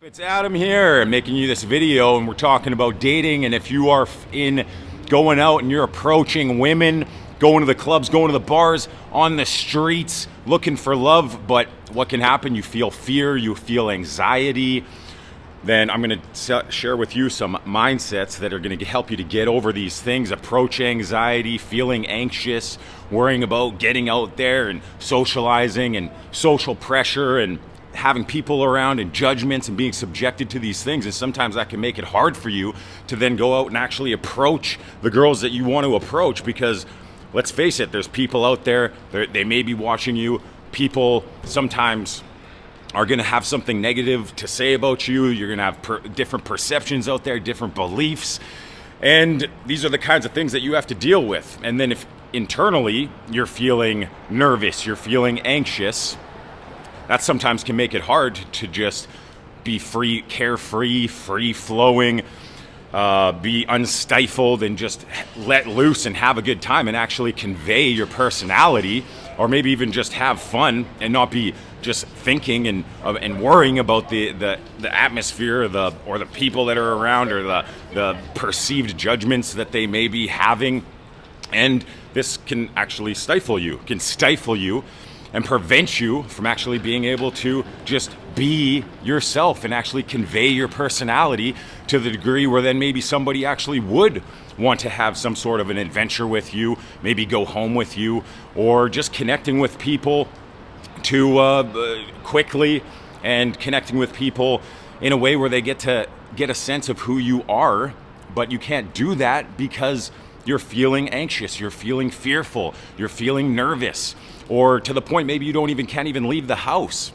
It's Adam here, making you this video, and we're talking about dating. And if you are going out and you're approaching women, going to the clubs, going to the bars, on the streets, looking for love, but what can happen? You feel fear, you feel anxiety. Then I'm going to share with you some mindsets that are going to help you to get over these things. Approach anxiety, feeling anxious, worrying about getting out there and socializing and social pressure and having people around and judgments and being subjected to these things. And sometimes that can make it hard for you to then go out and actually approach the girls that you want to approach, because let's face it, there's people out there, they may be watching you. People sometimes are going to have something negative to say about you. You're going to have different perceptions out there, different beliefs. And these are the kinds of things that you have to deal with. And then if internally you're feeling nervous, you're feeling anxious, that sometimes can make it hard to just be free, carefree, free-flowing, be unstifled and just let loose and have a good time and actually convey your personality, or maybe even just have fun and not be just thinking and worrying about the atmosphere or the people that are around, or the perceived judgments that they may be having. And this can actually stifle you, and prevent you from actually being able to just be yourself and actually convey your personality to the degree where then maybe somebody actually would want to have some sort of an adventure with you, maybe go home with you, or just connecting with people quickly and connecting with people in a way where they get to get a sense of who you are. But you can't do that because you're feeling anxious, you're feeling fearful, you're feeling nervous, or to the point maybe you can't even leave the house.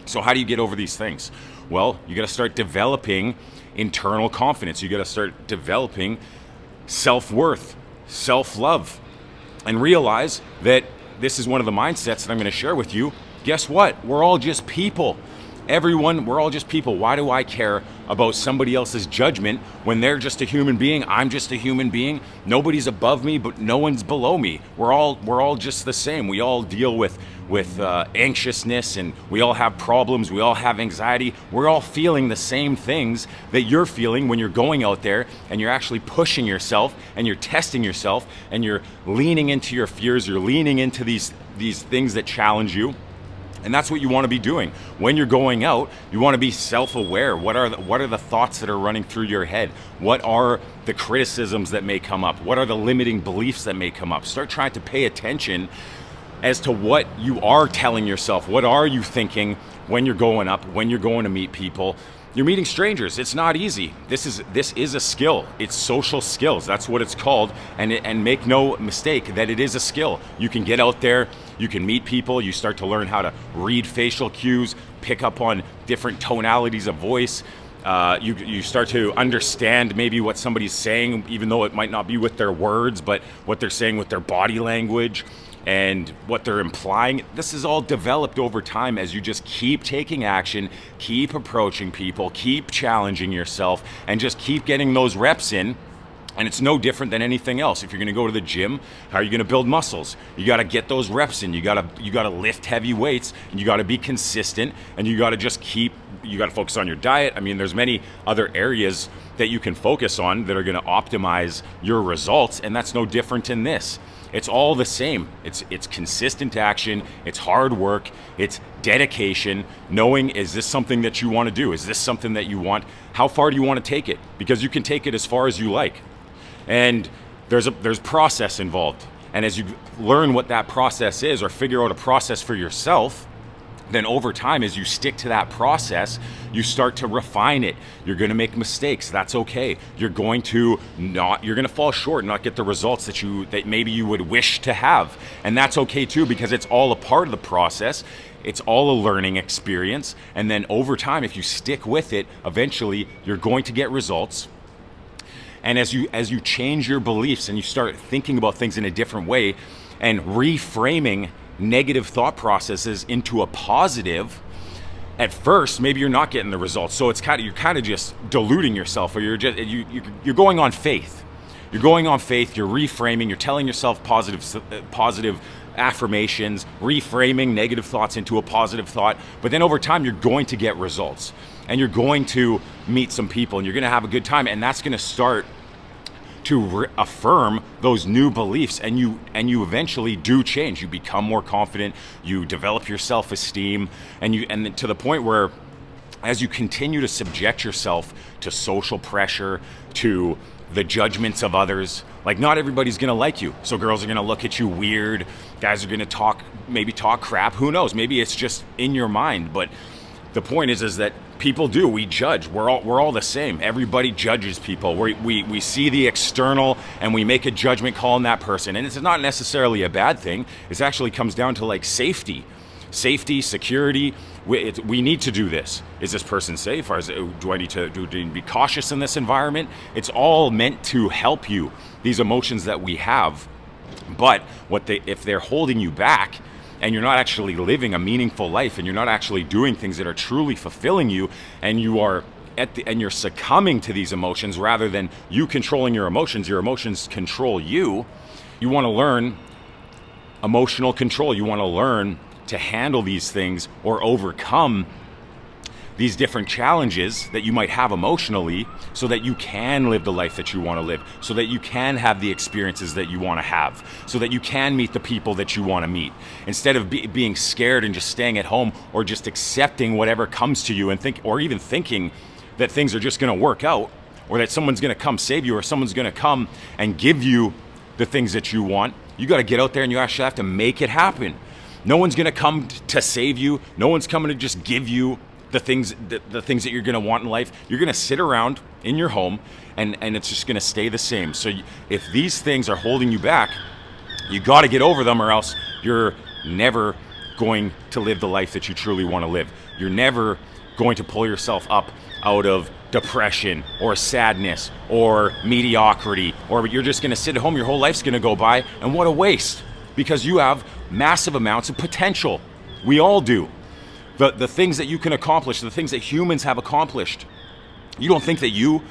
So how do you get over these things? Well, you got to start developing internal confidence. You got to start developing self-worth, self-love, and realize that this is one of the mindsets that I'm going to share with you. Guess what? We're all just people. We're all just people. Why do I care about somebody else's judgment when they're just a human being? I'm just a human being. Nobody's above me, but no one's below me. We're all just the same. We all deal with anxiousness, and we all have problems. We all have anxiety. We're all feeling the same things that you're feeling when you're going out there and you're actually pushing yourself and you're testing yourself and you're leaning into your fears. You're leaning into these things that challenge you. And that's what you want to be doing. When you're going out, you want to be self-aware. What are the thoughts that are running through your head? What are the criticisms that may come up? What are the limiting beliefs that may come up? Start trying to pay attention as to what you are telling yourself. What are you thinking when you're going up, when you're going to meet people? You're meeting strangers. It's not easy. This is a skill. It's social skills. That's what it's called. And make no mistake that it is a skill. You can get out there, you can meet people, you start to learn how to read facial cues, pick up on different tonalities of voice. You start to understand maybe what somebody's saying, even though it might not be with their words, but what they're saying with their body language and what they're implying. This is all developed over time as you just keep taking action, keep approaching people, keep challenging yourself, and just keep getting those reps in. And it's no different than anything else. If you're going to go to the gym, how are you going to build muscles? You got to get those reps in. You got to lift heavy weights, and you got to be consistent, and you got to focus on your diet. I mean, there's many other areas that you can focus on that are going to optimize your results, and that's no different in this. It's all the same. It's consistent action, it's hard work, it's dedication, knowing, is this something that you want to do? Is this something that you want? How far do you want to take it? Because you can take it as far as you like. And there's process involved. And as you learn what that process is, or figure out a process for yourself, then over time, as you stick to that process, you start to refine it. You're going to make mistakes. That's okay. You're going to fall short and not get the results that maybe you would wish to have. And that's okay too, because it's all a part of the process. It's all a learning experience. And then over time, if you stick with it, eventually you're going to get results. And as you change your beliefs and you start thinking about things in a different way and reframing negative thought processes into a positive, at first maybe you're not getting the results, so you're kind of just deluding yourself, or you're going on faith. You're going on faith. You're reframing. You're telling yourself positive affirmations, reframing negative thoughts into a positive thought. But then over time, you're going to get results, and you're going to meet some people, and you're going to have a good time, and that's going to start to affirm those new beliefs, and you eventually do change. You become more confident, you develop your self-esteem, and to the point where as you continue to subject yourself to social pressure, to the judgments of others, like not everybody's gonna like you. So girls are gonna look at you weird, guys are gonna talk crap, who knows? Maybe it's just in your mind, but the point is that people do. We judge. We're all the same. Everybody judges people. We see the external and we make a judgment call on that person. And it's not necessarily a bad thing. It actually comes down to like safety, security. We need to do this. Is this person safe? Or do I need to be cautious in this environment? It's all meant to help you. These emotions that we have, but if they're holding you back, and you're not actually living a meaningful life, and you're not actually doing things that are truly fulfilling you, and you're succumbing to these emotions rather than you controlling your emotions control you. You want to learn emotional control. You want to learn to handle these things or overcome these different challenges that you might have emotionally, so that you can live the life that you want to live, so that you can have the experiences that you want to have, so that you can meet the people that you want to meet, instead of being scared and just staying at home, or just accepting whatever comes to you or even thinking that things are just going to work out, or that someone's going to come save you, or someone's going to come and give you the things that you want. You got to get out there and you actually have to make it happen. No one's going to come to save you. No one's coming to just give you the things that you're going to want in life. You're going to sit around in your home and it's just going to stay the same. So if these things are holding you back, you got to get over them, or else you're never going to live the life that you truly want to live. You're never going to pull yourself up out of depression or sadness or mediocrity, or you're just going to sit at home. Your whole life's going to go by, and what a waste, because you have massive amounts of potential. We all do. The things that you can accomplish, the things that humans have accomplished. You don't think that you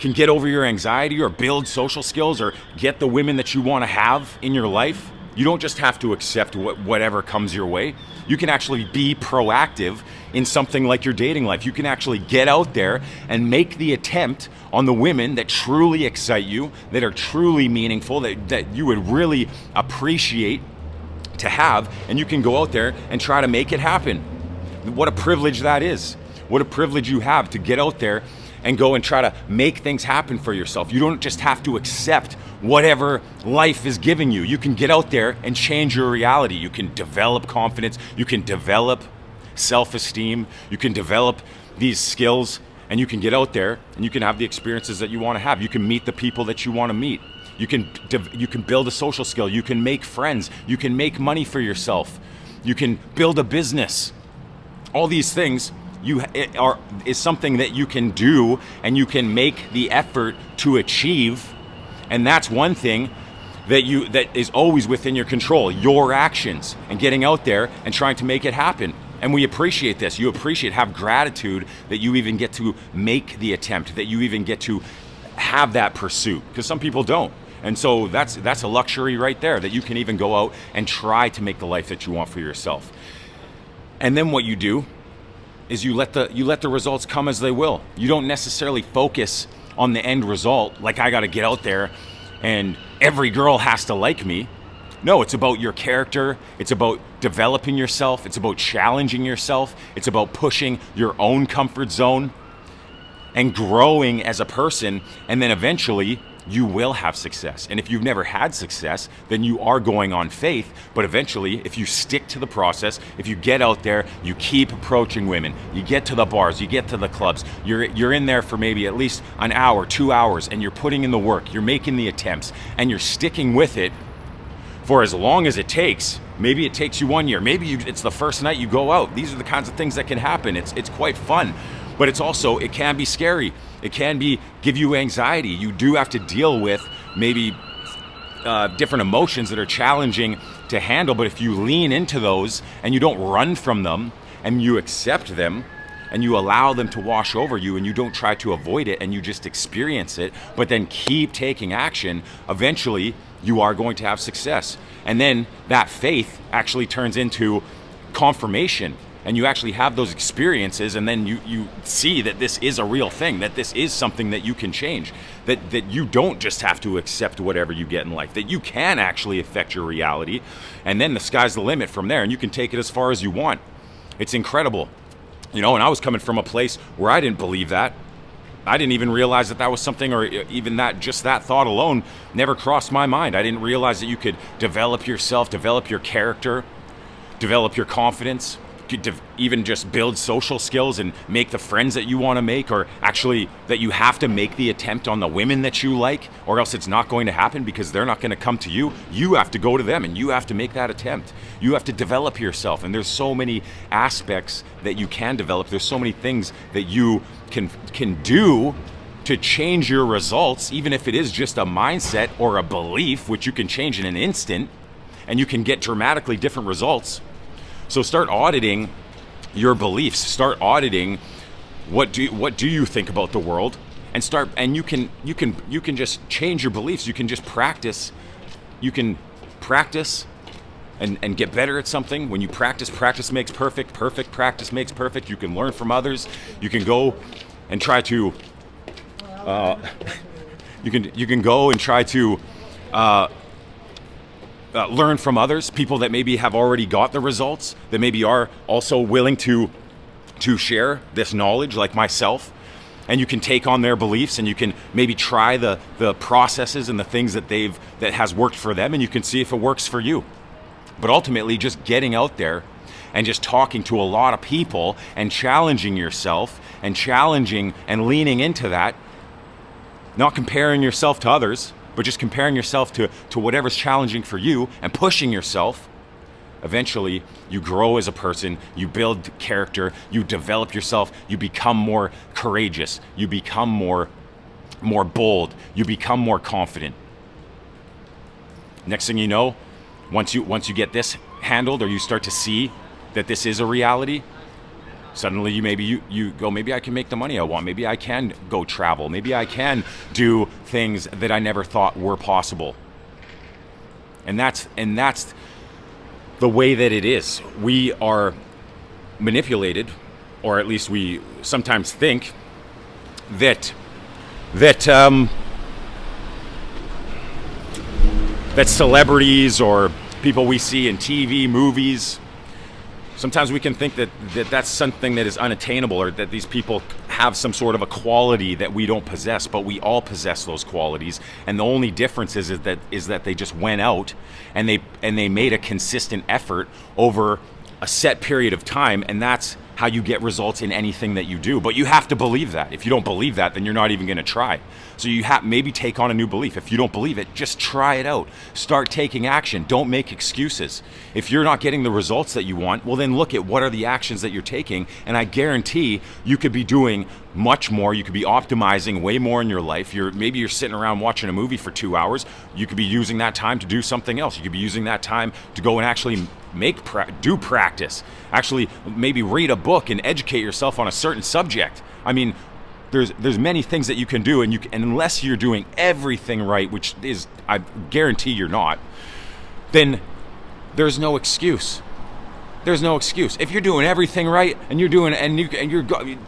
can get over your anxiety or build social skills or get the women that you want to have in your life? You don't just have to accept whatever comes your way. You can actually be proactive in something like your dating life. You can actually get out there and make the attempt on the women that truly excite you, that are truly meaningful, that you would really appreciate to have, and you can go out there and try to make it happen. What a privilege that is. What a privilege you have to get out there and go and try to make things happen for yourself. You don't just have to accept whatever life is giving you. You can get out there and change your reality. You can develop confidence. You can develop self-esteem. You can develop these skills, and you can get out there and you can have the experiences that you want to have. You can meet the people that you want to meet. You can build a social skill. You can make friends. You can make money for yourself. You can build a business. All these things is something that you can do, and you can make the effort to achieve. And that's one thing that is always within your control, your actions, and getting out there and trying to make it happen. And we appreciate this. You have gratitude that you even get to make the attempt, that you even get to have that pursuit, because some people don't. And so that's a luxury right there, that you can even go out and try to make the life that you want for yourself. And then what you do is you let the results come as they will. You don't necessarily focus on the end result, like I got to get out there and every girl has to like me. No, it's about your character. It's about developing yourself. It's about challenging yourself. It's about pushing your own comfort zone and growing as a person. And then eventually you will have success. And if you've never had success, then you are going on faith. But eventually, if you stick to the process, if you get out there, you keep approaching women, you get to the bars, you get to the clubs, you're in there for maybe at least an hour, 2 hours, and you're putting in the work, you're making the attempts, and you're sticking with it for as long as it takes. Maybe it takes you 1 year. Maybe it's the first night you go out. These are the kinds of things that can happen. It's quite fun. But it can be scary. It can give you anxiety. You do have to deal with maybe different emotions that are challenging to handle. But if you lean into those and you don't run from them and you accept them and you allow them to wash over you and you don't try to avoid it and you just experience it, but then keep taking action, eventually you are going to have success. And then that faith actually turns into confirmation, and you actually have those experiences, and then you see that this is a real thing, that this is something that you can change, that you don't just have to accept whatever you get in life, that you can actually affect your reality, and then the sky's the limit from there, and you can take it as far as you want. It's incredible. And I was coming from a place where I didn't believe that. I didn't even realize that was something, or even that thought alone never crossed my mind. I didn't realize that you could develop yourself, develop your character, develop your confidence, even just build social skills and make the friends that you want to make, or actually that you have to make the attempt on the women that you like, or else it's not going to happen because they're not going to come to you. You have to go to them, and you have to make that attempt. You have to develop yourself, and there's so many aspects that you can develop. There's so many things that you can do to change your results, even if it is just a mindset or a belief, which you can change in an instant, and you can get dramatically different results. So start auditing your beliefs. Start auditing what do you think about the world, and you can just change your beliefs. You can just practice. You can practice and get better at something. When you practice makes perfect. Perfect practice makes perfect. You can learn from others. You can go and try to you can go and try to learn from others, people that maybe have already got the results, that maybe are also willing to share this knowledge, like myself. And you can take on their beliefs, and you can maybe try the processes and the things that has worked for them, and you can see if it works for you. But ultimately, just getting out there and just talking to a lot of people and challenging yourself and challenging and leaning into that, not comparing yourself to others, but just comparing yourself to whatever's challenging for you and pushing yourself. Eventually, you grow as a person, you build character, you develop yourself, you become more courageous, you become more bold, you become more confident. Next thing you know, once you get this handled, or you start to see that this is a reality, suddenly you go, maybe I can make the money I want, maybe I can go travel, maybe I can do things that I never thought were possible. And that's the way that it is. We are manipulated, or at least we sometimes think that celebrities or people we see in TV, movies, sometimes we can think that that's something that is unattainable, or that these people have some sort of a quality that we don't possess, but we all possess those qualities. And the only difference is that they just went out and they made a consistent effort over a set period of time, and that's how you get results in anything that you do. But you have to believe that. If you don't believe that, then you're not even going to try. So you maybe take on a new belief. If you don't believe it, just try it out. Start taking action. Don't make excuses. If you're not getting the results that you want, well, then look at what are the actions that you're taking, and I guarantee you could be doing much more. You could be optimizing way more in your life. Maybe you're sitting around watching a movie for 2 hours. You could be using that time to do something else. You could be using that time to go and actually do practice. Actually, maybe read a book and educate yourself on a certain subject. I mean, there's many things that you can do, and unless you're doing everything right, which is, I guarantee you're not, then there's no excuse. There's no excuse. If you're doing everything right, and you're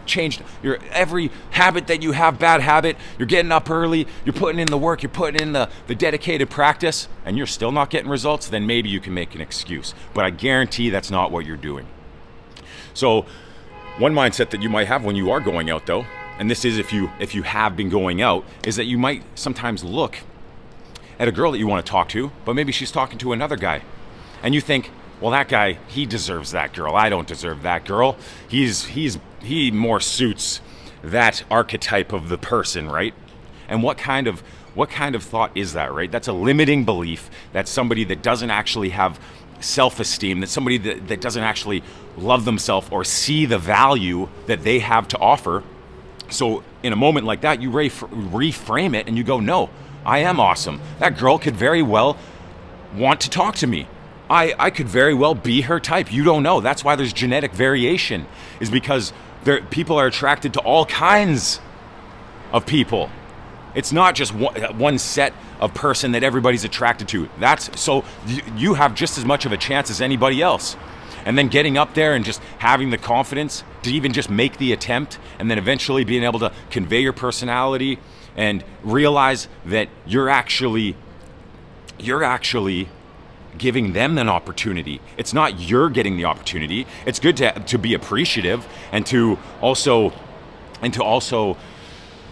changed your every habit that you have, bad habit, you're getting up early, you're putting in the work, you're putting in the dedicated practice, and you're still not getting results, then maybe you can make an excuse. But I guarantee that's not what you're doing. So one mindset that you might have when you are going out, though, and this is if you have been going out, is that you might sometimes look at a girl that you want to talk to, but maybe she's talking to another guy, and you think, well, that guy, he deserves that girl. I don't deserve that girl. He more suits that archetype of the person, right? And what kind of thought is that, right? That's a limiting belief. That's somebody that doesn't actually have self-esteem. That's somebody that doesn't actually love themselves or see the value that they have to offer. So in a moment like that, you reframe it and you go, no, I am awesome. That girl could very well want to talk to me. I could very well be her type. You don't know. That's why there's genetic variation, is because people are attracted to all kinds of people. It's not just one set of person that everybody's attracted to. So you have just as much of a chance as anybody else. And then getting up there and just having the confidence to even just make the attempt, and then eventually being able to convey your personality and realize that you're actually giving them an opportunity. It's not you're getting the opportunity. It's good to be appreciative and to also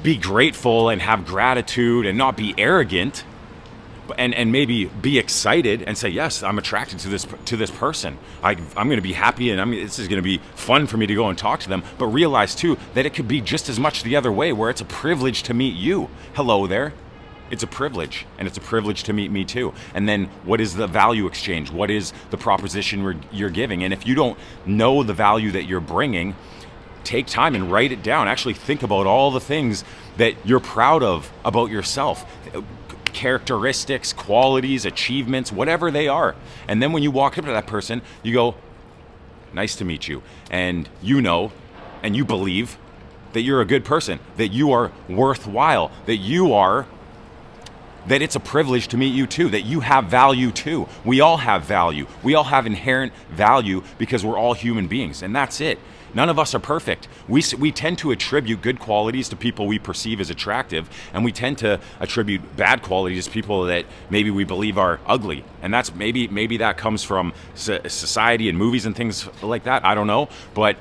be grateful and have gratitude and not be arrogant, and maybe be excited and say, yes, I'm attracted to this person. I'm going to be happy, and this is going to be fun for me to go and talk to them. But realize too that it could be just as much the other way, where it's a privilege to meet you. Hello there. It's a privilege, and it's a privilege to meet me too. And then what is the value exchange? What is the proposition you're giving? And if you don't know the value that you're bringing, take time and write it down. Actually think about all the things that you're proud of about yourself. Characteristics, qualities, achievements, whatever they are. And then when you walk up to that person, you go, nice to meet you. And you know, and you believe that you're a good person, that you are worthwhile, that it's a privilege to meet you too, that you have value too. We all have value. We all have inherent value because we're all human beings, and that's it. None of us are perfect. We tend to attribute good qualities to people we perceive as attractive, and we tend to attribute bad qualities to people that maybe we believe are ugly. And that's maybe that comes from society and movies and things like that. I don't know, but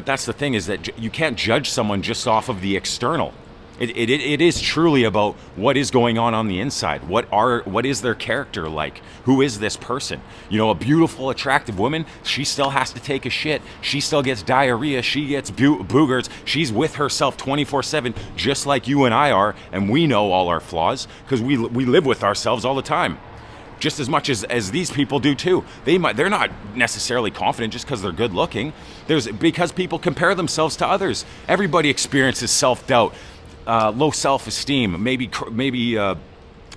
that's the thing, is that you can't judge someone just off of the external. It is truly about what is going on the inside. What is their character like? Who is this person? You know, a beautiful, attractive woman, she still has to take a shit. She still gets diarrhea. She gets boogers. She's with herself 24/7, just like you and I are. And we know all our flaws because we live with ourselves all the time, just as much as these people do too. They're not necessarily confident just because they're good looking. Because people compare themselves to others. Everybody experiences self-doubt. Low self-esteem, maybe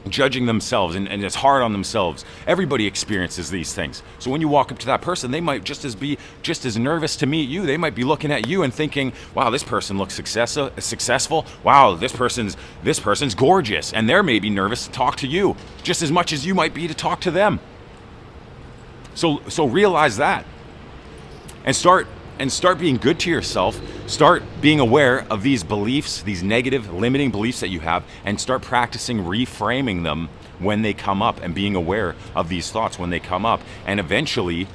judging themselves and is hard on themselves. Everybody experiences these things. So when you walk up to that person, they might be just as nervous to meet you. They might be looking at you and thinking, wow, this person looks successful. Wow, this person's gorgeous. And they're maybe nervous to talk to you just as much as you might be to talk to them. So realize that and start being good to yourself. Start being aware of these beliefs, these negative, limiting beliefs that you have, and start practicing reframing them when they come up, and being aware of these thoughts when they come up. And eventually,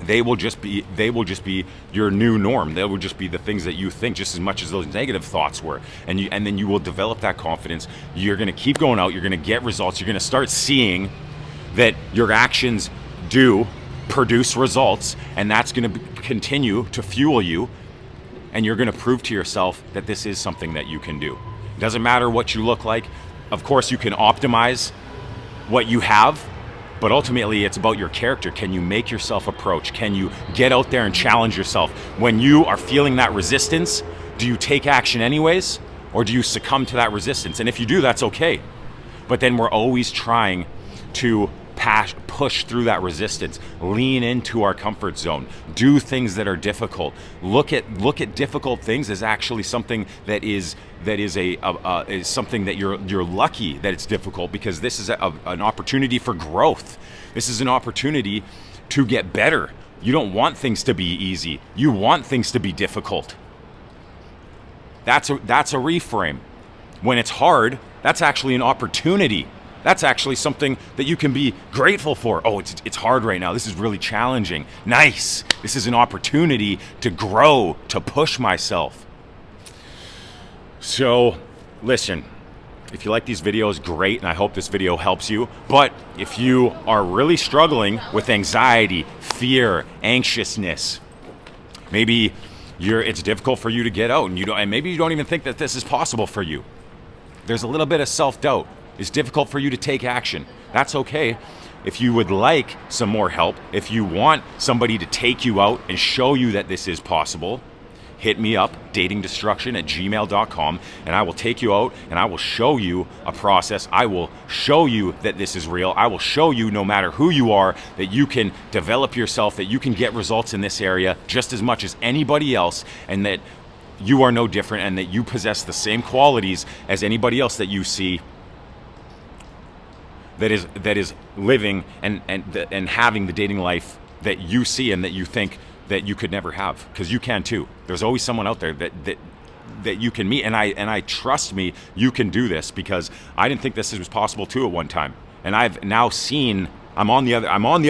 they will just be your new norm. They will just be the things that you think, just as much as those negative thoughts were. And then you will develop that confidence. You're going to keep going out. You're going to get results. You're going to start seeing that your actions do produce results, and that's going to continue to fuel you, and you're going to prove to yourself that this is something that you can do. It doesn't matter what you look like. Of course, you can optimize what you have, but ultimately it's about your character. Can you make yourself approach? Can you get out there and challenge yourself? When you are feeling that resistance, do you take action anyways, or do you succumb to that resistance? And if you do, that's okay. But then we're always trying to push through that resistance, lean into our comfort zone, do things that are difficult. Look at difficult things as actually something that is something that you're lucky that it's difficult, because this is an opportunity for growth. This is an opportunity to get better. You don't want things to be easy. You want things to be difficult. That's a reframe. When it's hard, that's actually an opportunity. That's actually something that you can be grateful for. Oh, it's hard right now. This is really challenging. Nice. This is an opportunity to grow, to push myself. So, listen, if you like these videos, great, and I hope this video helps you. But if you are really struggling with anxiety, fear, anxiousness, maybe it's difficult for you to get out, and maybe you don't even think that this is possible for you. There's a little bit of self-doubt. It's difficult for you to take action. That's okay. If you would like some more help, if you want somebody to take you out and show you that this is possible, hit me up, datingdestruction@gmail.com, and I will take you out and I will show you a process. I will show you that this is real. I will show you, no matter who you are, that you can develop yourself, that you can get results in this area just as much as anybody else, and that you are no different and that you possess the same qualities as anybody else that you see that is living and having the dating life that you see and that you think that you could never have, because you can too. There's always someone out there that you can meet, and I trust me, you can do this, because I didn't think this was possible too at one time, and I've now seen I'm on the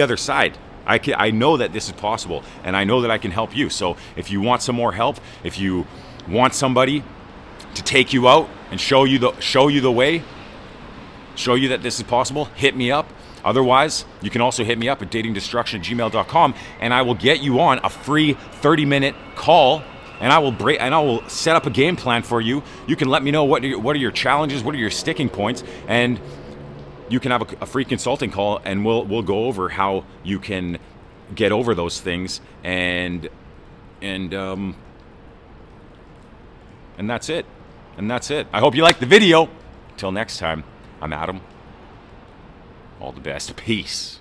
other side. I know that this is possible, and I know that I can help you. So if you want some more help, if you want somebody to take you out and show you the way, show you that this is possible, hit me up. Otherwise, you can also hit me up at datingdestruction@gmail.com, and I will get you on a free 30-minute call, and I will set up a game plan for you. You can let me know what are your challenges, what are your sticking points, and you can have a free consulting call, and we'll go over how you can get over those things, and that's it. I hope you liked the video. Till next time, I'm Adam. All the best. Peace.